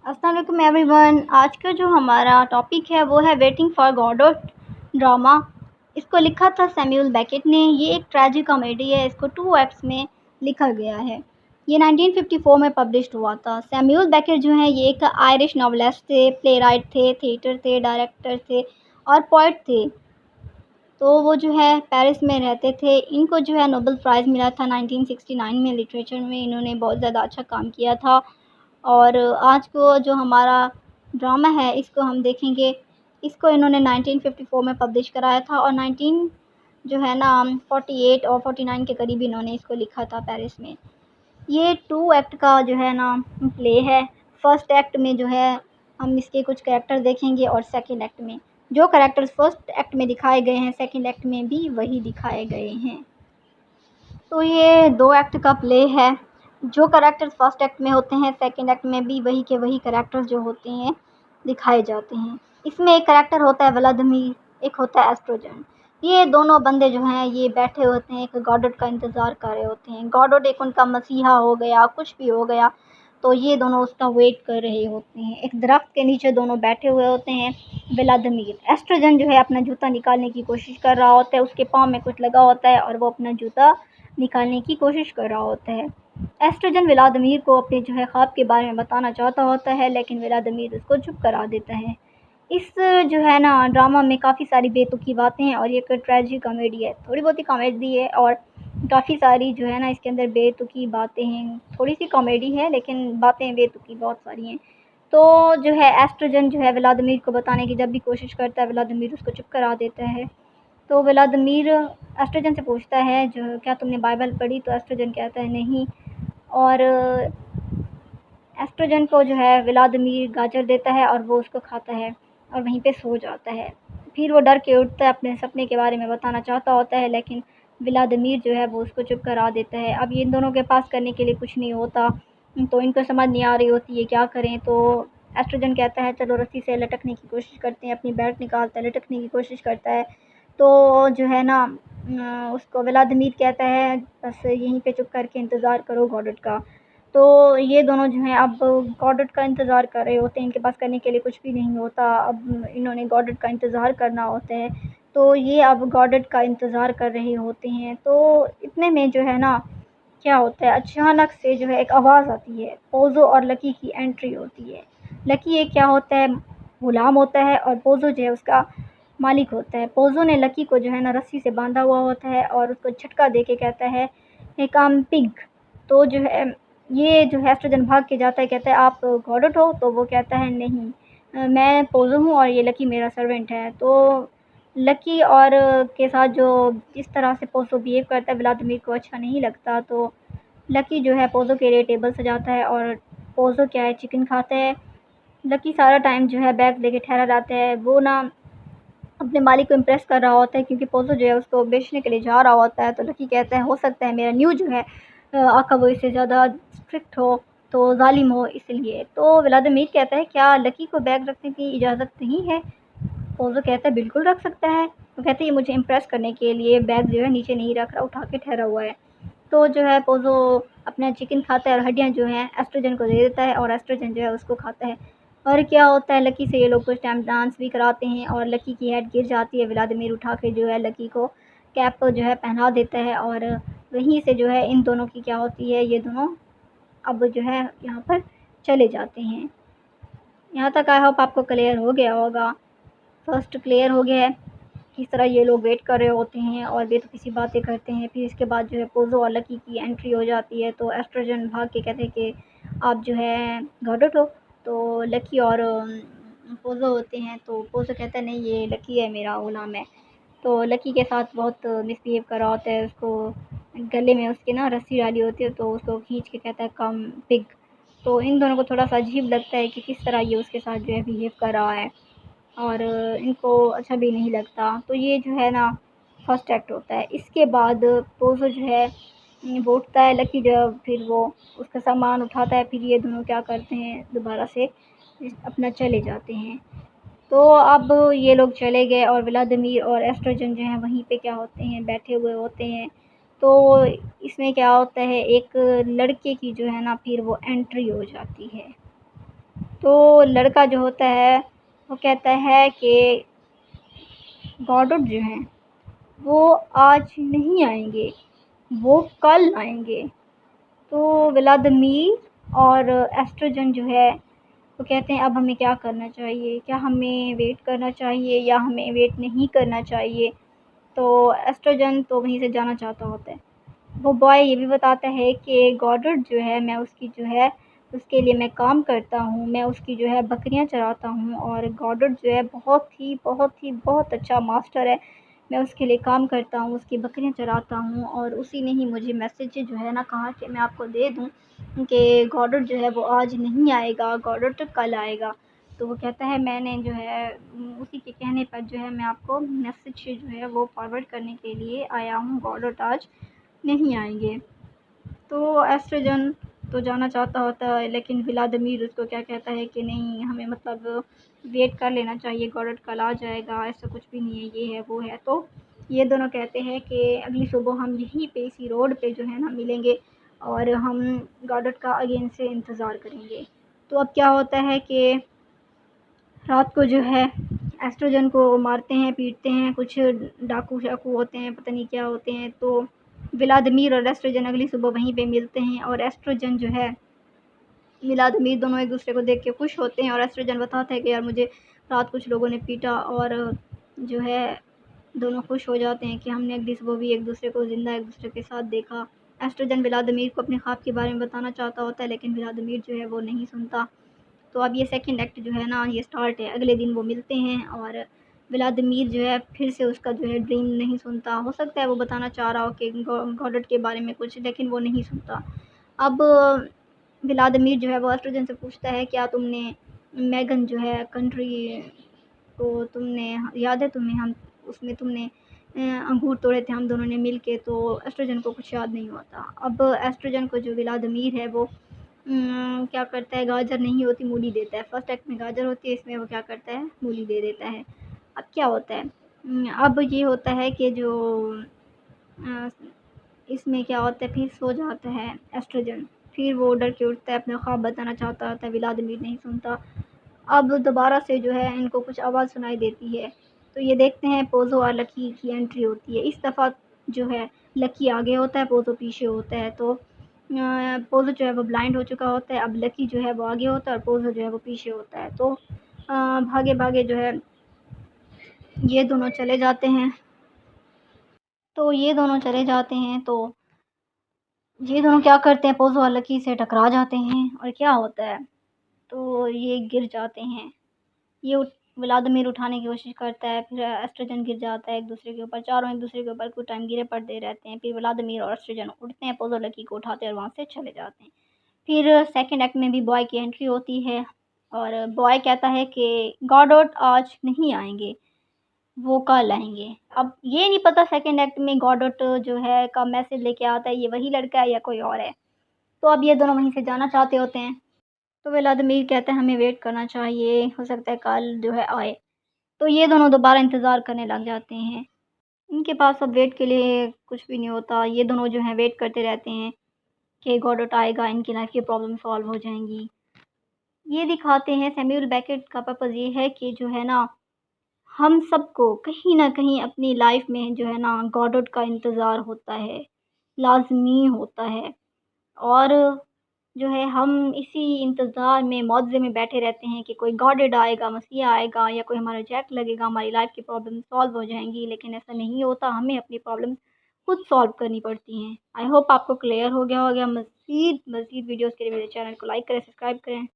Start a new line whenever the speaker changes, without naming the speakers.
अस्सलाम वालेकुम एवरीवन। आज का जो हमारा टॉपिक है वो है वेटिंग फॉर गॉडोट ड्रामा। इसको लिखा था सैमुअल बेकेट ने। ये एक ट्रेजिक कॉमेडी है। इसको 2 एक्ट्स में लिखा गया है। ये 1954 में पब्लिश्ड हुआ था। सैमुअल बेकेट जो है ये एक आयरिश नॉवेलिस्ट थे, प्लेराइट थे, थिएटर थे, डायरेक्टर थे और पोएट थे। तो वो जो है पेरिस में रहते थे। इनको जो है नोबेल प्राइज़ मिला था 1969 में लिटरेचर में। इन्होंने बहुत ज़्यादा अच्छा काम किया था। और आज को जो हमारा ड्रामा है इसको हम देखेंगे। इसको इन्होंने 1954 में पब्लिश कराया था और 19 जो है ना 48 और 49 के करीब इन्होंने इसको लिखा था पेरिस में। ये 2 एक्ट का जो है ना प्ले है। फर्स्ट एक्ट में जो है हम इसके कुछ कैरेक्टर देखेंगे और सेकंड एक्ट में जो कैरेक्टर्स फर्स्ट एक्ट में दिखाए गए हैं सेकंड एक्ट में भी वही दिखाए गए हैं। तो ये 2 एक्ट का प्ले है। जो कैरेक्टर्स फर्स्ट एक्ट में होते हैं सेकंड एक्ट में भी वही के वही कैरेक्टर्स जो होते हैं दिखाए जाते हैं। इसमें एक कैरेक्टर होता है व्लादिमीर, एक होता है एस्ट्रोजन। ये दोनों बंदे जो हैं ये बैठे होते हैं, एक गॉडोट का इंतज़ार कर रहे होते हैं। गॉडोट एक उनका मसीहा हो गया, कुछ भी हो गया, तो ये दोनों उसका वेट कर रहे होते हैं। एक दरख्त के नीचे दोनों बैठे हुए होते हैं। व्लादिमीर एस्ट्रोजन जो है अपना जूता निकालने की कोशिश कर रहा होता है। उसके पाँव में कुछ लगा होता है और वो अपना जूता निकालने की कोशिश कर रहा होता है। एस्ट्रोजन व्लादिमीर को अपने जो है ख्वाब के बारे में बताना चाहता होता है, लेकिन व्लादिमीर उसको चुप करा देता है। इस जो है ना ड्रामा में काफ़ी सारी बेतुकी बातें हैं और ये एक ट्रेजिक कॉमेडी है। थोड़ी बहुत ही कॉमेडी है और काफ़ी सारी जो है ना इसके अंदर बेतुकी बातें हैं। थोड़ी सी कॉमेडी है लेकिन बातें बेतुकी बहुत सारी हैं। तो जो है एस्ट्रोजन जो है व्लादिमीर को बताने की जब भी कोशिश करता है व्लादिमीर उसको चुप करा देता है। तो व्लादिमीर एस्ट्रोजन से पूछता है जो क्या तुमने बाइबल पढ़ी? तो एस्ट्रोजन कहता है नहीं। और एस्ट्रोजन को जो है व्लादिमीर गाजर देता है और वो उसको खाता है और वहीं पे सो जाता है। फिर वो डर के उठता है, अपने सपने के बारे में बताना चाहता होता है, लेकिन व्लादिमीर जो है वो उसको चुप करा देता है। अब इन दोनों के पास करने के लिए कुछ नहीं होता, तो इनको समझ नहीं आ रही होती है क्या करें। तो एस्ट्रोजन कहता है चलो रस्सी से लटकने की कोशिश करते हैं। अपनी बेल्ट निकालता है, लटकने की कोशिश करता है। तो जो है ना उसको व्लादिमीर कहता है बस यहीं पे चुप करके इंतज़ार करो गॉडोट का। तो ये दोनों जो हैं अब गॉडोट का इंतज़ार कर रहे होते हैं। इनके पास करने के लिए कुछ भी नहीं होता। अब इन्होंने गॉडोट का इंतज़ार करना होता है। तो ये अब गॉडोट का इंतज़ार कर रहे होते हैं। तो इतने में जो है ना क्या होता है, अचानक से जो है एक आवाज़ आती है। पोज़ो और लकी की एंट्री होती है। लकी एक क्या होता है, गुलाम होता है और पोज़ो जो है उसका मालिक होता है। पोज़ो ने लकी को जो है ना रस्सी से बांधा हुआ होता है और उसको झटका दे के कहता है हे कम पिग। तो जो है ये जो है एस्ट्रोजन भाग के जाता है, कहता है आप गॉडोट हो? तो वो कहता है नहीं, मैं पोज़ो हूँ और ये लकी मेरा सर्वेंट है। तो लकी और के साथ जो जिस तरह से पोज़ो बिहेव करता है व्लादिमीर को अच्छा नहीं लगता। तो लकी जो है पोज़ो के लिए टेबल सजाता है और पोज़ो क्या है चिकन खाता है। लकी सारा टाइम जो है बैग लेके ठहरा रहता है। वो ना अपने मालिक को इम्प्रेस कर रहा होता है क्योंकि पोज़ो जो है उसको बेचने के लिए जा रहा होता है। तो लकी कहता है हो सकता है मेरा न्यू जो है आका वो इससे ज़्यादा स्ट्रिक्ट हो, तो ज़ालिम हो इसलिए। तो व्लादिमीर कहता है क्या लकी को बैग रखने की इजाज़त नहीं है? पोज़ो कहता है बिल्कुल रख सकता है। तो कहते हैं ये मुझे इम्प्रेस करने के लिए बैग जो है नीचे नहीं रख रहा, उठा के ठहरा हुआ है। तो जो है पोज़ो अपना चिकन खाता है और हड्डियाँ जो हैं एस्ट्रोजन को दे देता है और एस्ट्रोजन जो है उसको खाता है। और क्या होता है लकी से ये लोग कुछ टाइम डांस भी कराते हैं और लकी की हेड गिर जाती है। व्लादिमीर उठा के जो है लकी को कैप जो है पहना देता है और वहीं से जो है इन दोनों की क्या होती है, ये दोनों अब जो है यहाँ पर चले जाते हैं। यहाँ तक आई होप आपको क्लियर हो गया होगा। फर्स्ट क्लियर हो गया है किस तरह ये लोग वेट कर रहे होते हैं और बेतुकी सी बातें करते हैं। फिर इसके बाद जो है पोज़ो और लकी की एंट्री हो जाती है। तो एस्ट्रोजन भाग के कहते हैं कि आप जो है गॉडोट हो? तो लकी और पोज़ो होते हैं। तो पोज़ो कहता है नहीं ये लकी है मेरा गुलाम है। तो लकी के साथ बहुत मिसबिहेव कर रहा होता है। उसको गले में उसके ना रस्सी डाली होती है तो उसको खींच के कहता है कम पिग। तो इन दोनों को थोड़ा सा अजीब लगता है कि किस तरह ये उसके साथ जो है बिहेव कर रहा है और इनको अच्छा भी नहीं लगता। तो ये जो है ना फर्स्ट एक्ट होता है। इसके बाद पोज़ो जो है वो उठता है, लकी जो है फिर वो उसका सामान उठाता है। फिर ये दोनों क्या करते हैं दोबारा से अपना चले जाते हैं। तो अब ये लोग चले गए और व्लादिमीर और एस्ट्रोजन जो हैं वहीं पे क्या होते हैं बैठे हुए होते हैं। तो इसमें क्या होता है एक लड़के की जो है ना फिर वो एंट्री हो जाती है। तो लड़का जो होता है वो कहता है कि गॉडोट जो हैं वो आज नहीं आएंगे, वो कल आएंगे। तो व्लादिमीर और एस्ट्रोजन जो है वो कहते हैं अब हमें क्या करना चाहिए, क्या हमें वेट करना चाहिए या हमें वेट नहीं करना चाहिए। तो एस्ट्रोजन तो वहीं से जाना चाहता होता है। वो बॉय ये भी बताता है कि गॉडर्ड जो है मैं उसकी जो है उसके लिए मैं काम करता हूँ, मैं उसकी जो है बकरियाँ चराता हूँ और गॉडर्ड जो है बहुत अच्छा मास्टर है। मैं उसके लिए काम करता हूँ, उसकी बकरियाँ चराता हूँ और उसी ने ही मुझे मैसेज जो है ना कहा कि मैं आपको दे दूँ कि गॉडर्ड जो है वो आज नहीं आएगा, गॉडर्ड तो कल आएगा। तो वो कहता है मैंने जो है उसी के कहने पर जो है मैं आपको मैसेज जो है वो फॉरवर्ड करने के लिए आया हूँ, गॉडर्ड आज नहीं आएंगे। तो एस्ट्रोजन तो जाना चाहता होता है लेकिन व्लादिमीर उसको क्या कहता है कि नहीं हमें मतलब वेट कर लेना चाहिए, गॉडर्ड कल आ जाएगा, ऐसा कुछ भी नहीं है, ये है वो है। तो ये दोनों कहते हैं कि अगली सुबह हम यहीं पे इसी रोड पे जो है ना मिलेंगे और हम गॉडर्ड का अगेन से इंतज़ार करेंगे। तो अब क्या होता है कि रात को जो है एस्ट्रोजन को मारते हैं, पीटते हैं, कुछ डाकू शाकू होते हैं, पता नहीं क्या होते हैं। तो व्लादिमीर और एस्ट्रोजन अगली सुबह वहीं पे मिलते हैं और एस्ट्रोजन जो है व्लादिमीर दोनों एक दूसरे को देख के खुश होते हैं और एस्ट्रोजन बताता है कि यार मुझे रात कुछ लोगों ने पीटा और जो है दोनों खुश हो जाते हैं कि हमने अगली सुबह भी एक दूसरे को ज़िंदा एक दूसरे के साथ देखा। एस्ट्रोजन व्लादिमीर को अपने ख्वाब के बारे में बताना चाहता होता है लेकिन व्लादिमीर जो है वो नहीं सुनता। तो अब ये सेकंड एक्ट जो है ना ये स्टार्ट है। अगले दिन वो मिलते हैं और व्लादिमीर जो है फिर से उसका जो है ड्रीम नहीं सुनता। हो सकता है वो बताना चाह रहा हो कि गॉडर्ड के बारे में कुछ, लेकिन वो नहीं सुनता। अब व्लादिमीर जो है वो एस्ट्रोजन से पूछता है क्या तुमने मैगन जो है कंट्री को तुमने याद है तुम्हें, हम उसमें तुमने अंगूर तोड़े थे हम दोनों ने मिल के। तो एस्ट्रोजन को कुछ याद नहीं होता। अब एस्ट्रोजन को जो व्लादिमीर है वो क्या करता है, गाजर नहीं होती मूली देता है। फर्स्ट एक्ट में गाजर होती है, इसमें वो क्या करता है मूली दे देता है। अब क्या होता है अब ये होता है कि जो अ, इसमें क्या होता है फिर सो जाता है एस्ट्रोजन। फिर वो डर के उठता है, अपना ख्वाब बताना चाहता होता है, व्लादिमीर नहीं सुनता। अब दोबारा से जो है इनको कुछ आवाज़ सुनाई देती है। तो ये देखते हैं पोज़ो और लकी की एंट्री होती है। इस दफ़ा जो है लकी आगे होता है, पोज़ो पीछे होता है। तो पोज़ो जो है वो ब्लाइंड हो चुका होता है। अब लकी जो है वो आगे होता है और पोज़ो जो है वो पीछे होता है। तो भागे-भागे जो है ये दोनों चले जाते हैं। तो ये दोनों क्या करते हैं, पोज़ो और लकी से टकरा जाते हैं और क्या होता है तो ये गिर जाते हैं। ये व्लादिमीर उठाने की कोशिश करता है, फिर एस्ट्रोजन गिर जाता है एक-दूसरे के ऊपर, चारों एक-दूसरे के ऊपर कुछ टाइम गिरे पड़ते रहते हैं। फिर व्लादिमीर और एस्ट्रोजन उठते हैं, पोज़ो लकी को उठाते हैं और वहाँ से चले जाते हैं। फिर सेकंड एक्ट में भी बॉय की एंट्री होती है और बॉय कहता है कि गॉडोट आज नहीं आएँगे, वो कल आएँगे। अब ये नहीं पता सेकंड एक्ट में गॉडोट जो है का मैसेज लेके आता है, ये वही लड़का है या कोई और है। तो अब ये दोनों वहीं से जाना चाहते होते हैं। तो व्लादिमीर कहता है हमें वेट करना चाहिए, हो सकता है कल जो है आए। तो ये दोनों दोबारा इंतज़ार करने लग जाते हैं। इनके पास अब वेट के लिए कुछ भी नहीं होता। ये दोनों जो हैं वेट करते रहते हैं कि गॉडोट आएगा, इनकी लाइफ़ की प्रॉब्लम सॉल्व हो जाएँगी। ये दिखाते हैं, सैमुअल बेकेट का पर्पज़ ये है कि जो है ना हम सबको कहीं न कहीं अपनी लाइफ़ में जो है ना गॉडोट का इंतज़ार होता है, लाज़मी होता है। और जो है हम इसी इंतज़ार में मौज़े में बैठे रहते हैं कि कोई गॉडेड आएगा, मसीहा आएगा या कोई हमारा जैक लगेगा, हमारी लाइफ़ की प्रॉब्लम सॉल्व हो जाएँगी, लेकिन ऐसा नहीं होता, हमें अपनी प्रॉब्लम खुद सॉल्व करनी पड़ती हैं। आई होप आपको क्लियर हो गया होगा। मज़ीद वीडियोज़ के लिए मेरे चैनल को लाइक करें, सब्सक्राइब करें।